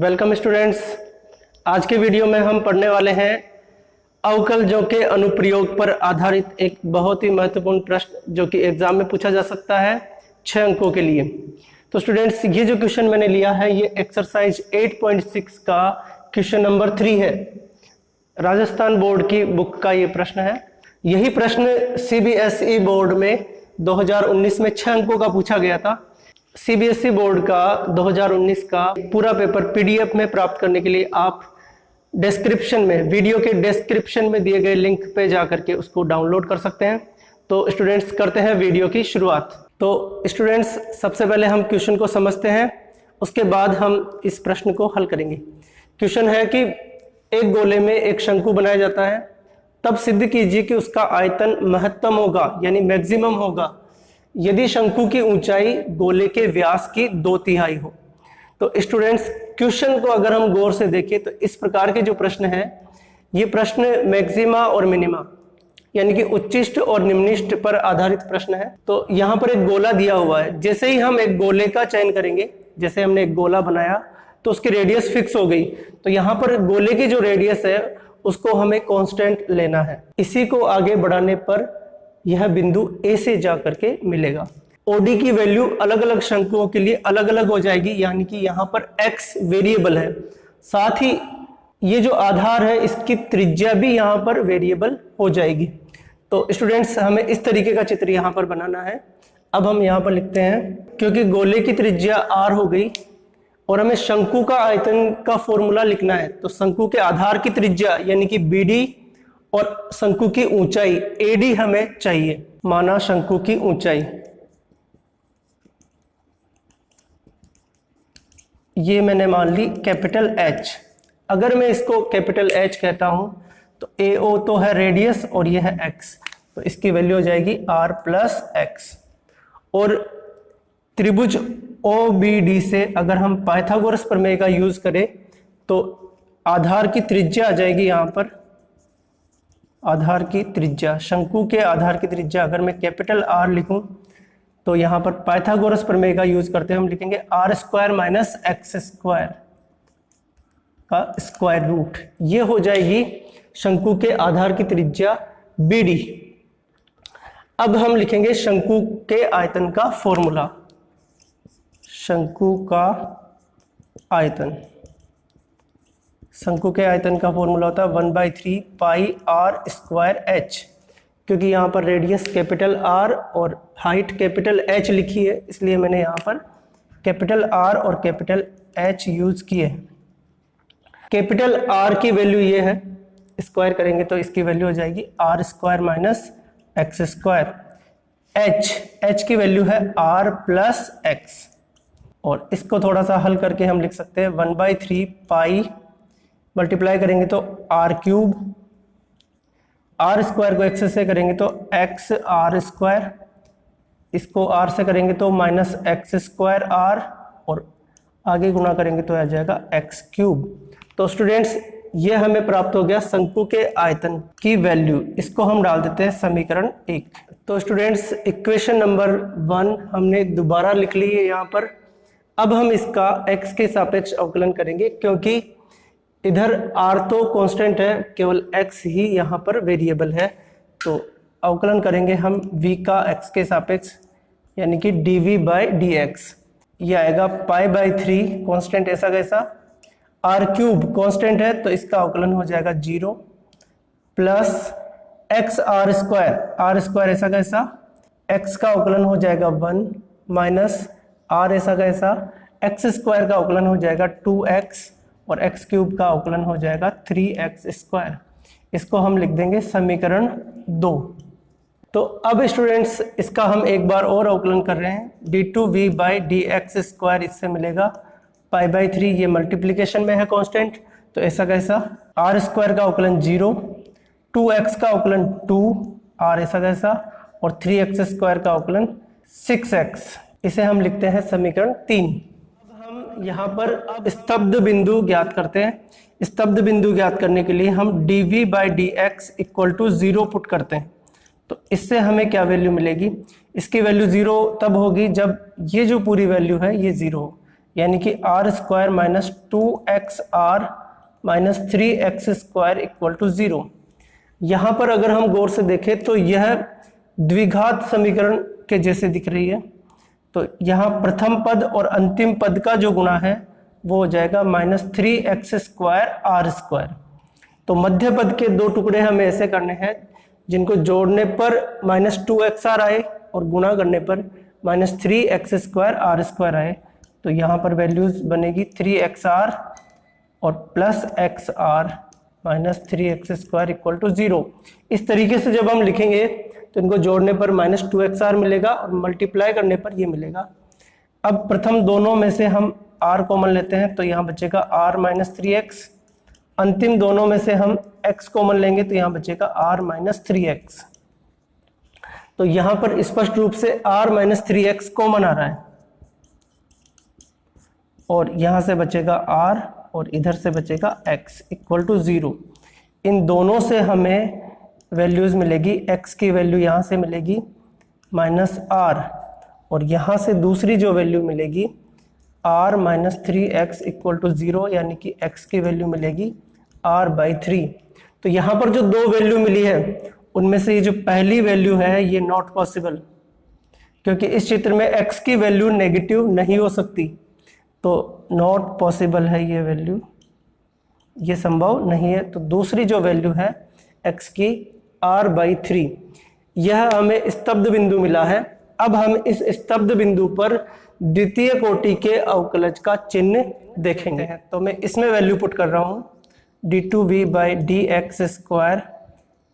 Welcome students. आज के video में हम पढ़ने वाले हैं अवकलजों के अनुप्रयोग पर आधारित एक बहुत ही महत्वपूर्ण प्रश्न जो कि एग्जाम में पूछा जा सकता है 6 अंकों के लिए। तो स्टूडेंट्स, ये जो क्वेश्चन मैंने लिया है ये एक्सरसाइज 8.6 का क्वेश्चन नंबर 3 है। राजस्थान बोर्ड की बुक का ये प्रश्न है। यही प्रश्न CBSE बोर्ड में 2019 में 6 अंकों का पूछा गया था। CBSE बोर्ड का 2019 का पूरा पेपर PDF में प्राप्त करने के लिए आप डिस्क्रिप्शन में, वीडियो के डिस्क्रिप्शन में दिए गए लिंक पे जाकर के उसको डाउनलोड कर सकते हैं। तो स्टूडेंट्स, करते हैं वीडियो की शुरुआत। तो स्टूडेंट्स, सबसे पहले हम क्वेश्चन को समझते हैं, उसके बाद हम इस प्रश्न को हल करेंगे। क्वेश्चन है कि एक गोले में एक शंकु बनाया जाता है, तब सिद्ध कीजिए कि उसका आयतन महत्तम होगा यानी मैक्सिमम होगा यदि शंकु की ऊंचाई गोले के व्यास की 2/3 हो। तो स्टूडेंट्स, क्वेश्चन को अगर हम गौर से देखें तो इस प्रकार के जो प्रश्न है, ये प्रश्न मैक्सिमा और मिनिमा यानी कि उच्चिष्ट और निम्निष्ट पर आधारित प्रश्न है। तो यहाँ पर एक गोला दिया हुआ है, जैसे ही हम एक गोले का चयन करेंगे, जैसे हमने एक गोला बनाया तो उसकी रेडियस फिक्स हो गई, तो यहाँ पर गोले की जो रेडियस है उसको हमें कांस्टेंट लेना है। इसी को आगे बढ़ाने पर यह बिंदु A से जा करके मिलेगा। OD की वैल्यू अलग अलग शंकुओं के लिए अलग अलग हो जाएगी, यानी कि यहाँ पर x वेरिएबल है, साथ ही ये जो आधार है इसकी त्रिज्या भी यहाँ पर वेरिएबल हो जाएगी। तो स्टूडेंट्स, हमें इस तरीके का चित्र यहाँ पर बनाना है। अब हम यहाँ पर लिखते हैं, क्योंकि गोले की त्रिज्या r हो गई और हमें शंकु का आयतन का फॉर्मूला लिखना है, तो शंकु के आधार की त्रिज्या यानी कि BD और शंकु की ऊंचाई AD हमें चाहिए। माना शंकु की ऊंचाई ये मैंने मान ली कैपिटल H। अगर मैं इसको कैपिटल H कहता हूं तो AO तो है रेडियस और ये है x, तो इसकी वैल्यू हो जाएगी r प्लस x। और त्रिभुज OBD से अगर हम पाइथागोरस प्रमेय का यूज करें तो आधार की त्रिज्या आ जाएगी, यहाँ पर आधार की त्रिज्या, शंकु के आधार की त्रिज्या अगर मैं कैपिटल R लिखूं तो यहाँ पर पाइथागोरस प्रमेय का यूज करते हैं हम लिखेंगे r² माइनस x² का स्क्वायर रूट। ये हो जाएगी शंकु के आधार की त्रिज्या BD। अब हम लिखेंगे शंकु के आयतन का फॉर्मूला। शंकु का आयतन, शंकु के आयतन का फॉर्मूला होता है 1/3 पाई r² h। क्योंकि यहाँ पर रेडियस कैपिटल R और हाइट कैपिटल H लिखी है, इसलिए मैंने यहाँ पर कैपिटल R और कैपिटल H यूज किए। कैपिटल R की वैल्यू ये है, स्क्वायर करेंगे तो इसकी वैल्यू हो जाएगी r² माइनस x²। H की वैल्यू है r प्लस x, और इसको थोड़ा सा हल करके हम लिख सकते हैं 1/3 पाई, मल्टीप्लाई करेंगे तो r³, r² को x से करेंगे तो x r², इसको r से करेंगे तो माइनस x² r, और आगे गुणा करेंगे तो आ जाएगा x³। तो स्टूडेंट्स, ये हमें प्राप्त हो गया शंकु के आयतन की वैल्यू। इसको हम डाल देते हैं समीकरण 1। तो स्टूडेंट्स, इक्वेशन नंबर 1 हमने दोबारा लिख ली है यहाँ पर। अब हम इसका x के सापेक्ष अवकलन करेंगे, क्योंकि इधर r तो कांस्टेंट है, केवल x ही यहाँ पर वेरिएबल है। तो अवकलन करेंगे हम v का x के सापेक्ष यानी कि dv/dx। ये आएगा π/3 कांस्टेंट ऐसा कैसा, r³ कांस्टेंट है तो इसका अवकलन हो जाएगा 0 प्लस x r² ऐसा कैसा, x का अवकलन हो जाएगा 1 माइनस r ऐसा कैसा, x² का अवकलन हो जाएगा 2x और x³ का अवकलन हो जाएगा 3x²। इसको हम लिख देंगे समीकरण 2। तो अब स्टूडेंट्स, इसका हम एक बार और अवकलन कर रहे हैं, d2v/dx², इससे मिलेगा π/3, ये मल्टीप्लिकेशन में है कांस्टेंट, तो ऐसा कैसा, r² का अवकलन 0, 2x का अवकलन 2, r ऐसा कैसा, और 3x² का अवकलन 6x। इसे हम लिखते हैं समीकरण 3। यहाँ पर अब स्तब्ध बिंदु ज्ञात करते हैं। स्तब्ध बिंदु ज्ञात करने के लिए हम dv/dx = 0 पुट करते हैं। तो इससे हमें क्या वैल्यू मिलेगी, इसकी वैल्यू 0 तब होगी जब ये जो पूरी वैल्यू है ये 0 हो, यानी कि R square minus 2xr minus 3x² equal to 0। यहाँ पर अगर हम गौर से देखें तो यह द्विघात समीकरण के जैसे दिख रही है। तो यहाँ प्रथम पद और अंतिम पद का जो गुणा है वो हो जाएगा माइनस 3x² r²। तो मध्य पद के दो टुकड़े हमें ऐसे करने हैं जिनको जोड़ने पर माइनस 2xr आए और गुणा करने पर माइनस 3x² r² आए। तो यहाँ पर वैल्यूज बनेगी 3xr और plus xr minus 3x² equal to 0। इस तरीके से जब हम लिखेंगे तो इनको जोड़ने पर माइनस 2xr मिलेगा और मल्टीप्लाई करने पर ये मिलेगा। अब प्रथम दोनों में से हम r कॉमन लेते हैं तो यहाँ बचेगा r माइनस 3x। अंतिम दोनों में से हम x कॉमन लेंगे तो यहाँ बचेगा r माइनस 3x। तो यहाँ पर स्पष्ट रूप से r माइनस 3x कॉमन आ रहा है और यहाँ से बचेगा r और इधर से बचेगा x इक्वल टू 0। इन दोनों से हमें वैल्यूज मिलेगी, x की वैल्यू यहाँ से मिलेगी माइनस r और यहाँ से दूसरी जो वैल्यू मिलेगी r minus 3x equal to 0, यानी कि x की वैल्यू मिलेगी r/3। तो यहाँ पर जो दो वैल्यू मिली है उनमें से ये जो पहली वैल्यू है ये नॉट पॉसिबल, क्योंकि इस चित्र में x की वैल्यू नेगेटिव नहीं हो सकती। तो नॉट पॉसिबल है ये वैल्यू, ये संभव नहीं है। तो दूसरी जो वैल्यू है x की r/3, यह हमें स्तब्ध बिंदु मिला है। अब हम इस स्तब्ध बिंदु पर द्वितीय कोटि के अवकलज का चिन्ह देखेंगे। तो मैं इसमें वैल्यू पुट कर रहा हूँ d2v/dx²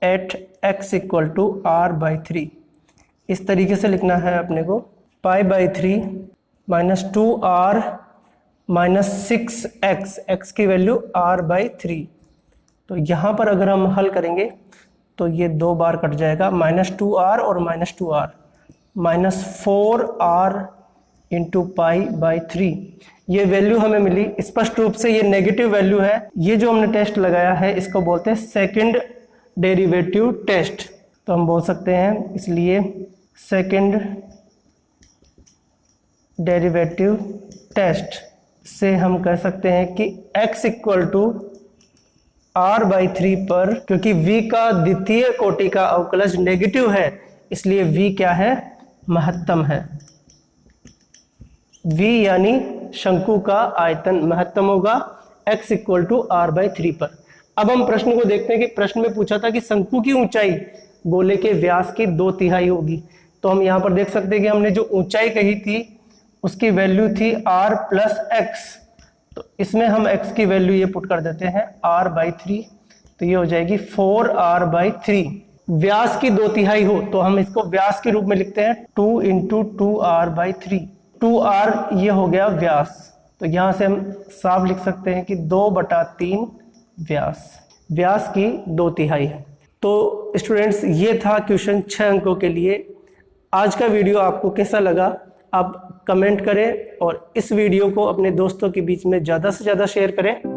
eight x equal to r/3। इस तरीके से लिखना है अपने को, π/3 minus 2r minus 6x, x की वैल्यू r/3। तो यहाँ पर अगर हम हल करेंगे तो ये दो बार कट जाएगा, माइनस 2r और minus 2r, minus 4r into π/3। ये वैल्यू हमें मिली। स्पष्ट रूप से ये नेगेटिव वैल्यू है। ये जो हमने टेस्ट लगाया है इसको बोलते हैं सेकंड डेरिवेटिव टेस्ट। तो हम बोल सकते हैं इसलिए सेकंड डेरिवेटिव टेस्ट से हम कह सकते हैं कि x इक्वल टू r/3 पर, क्योंकि v का द्वितीय कोटि का अवकलज नेगेटिव है इसलिए v क्या है, महत्तम है। v यानी शंकु का आयतन महत्तम होगा x इक्वल टू r/3 पर। अब हम प्रश्न को देखते हैं कि प्रश्न में पूछा था कि शंकु की ऊंचाई गोले के व्यास की 2/3 होगी। तो हम यहाँ पर देख सकते हैं कि हमने जो ऊंचाई कही थी उसकी वैल्यू थी r प्लस x। तो इसमें हम x की वैल्यू ये पुट कर देते हैं r/3, तो ये हो जाएगी 4r/3। व्यास की 2/3 हो तो हम इसको व्यास के रूप में लिखते हैं 2 इंटू 2r/3। 2r ये हो गया व्यास। तो यहाँ से हम साफ लिख सकते हैं कि 2/3 व्यास की 2/3 है। तो स्टूडेंट्स ये था क्वेश्चन 6 अंकों के लिए। आज का वीडियो आपको कैसा लगा आप कमेंट करें और इस वीडियो को अपने दोस्तों के बीच में ज़्यादा से ज़्यादा शेयर करें।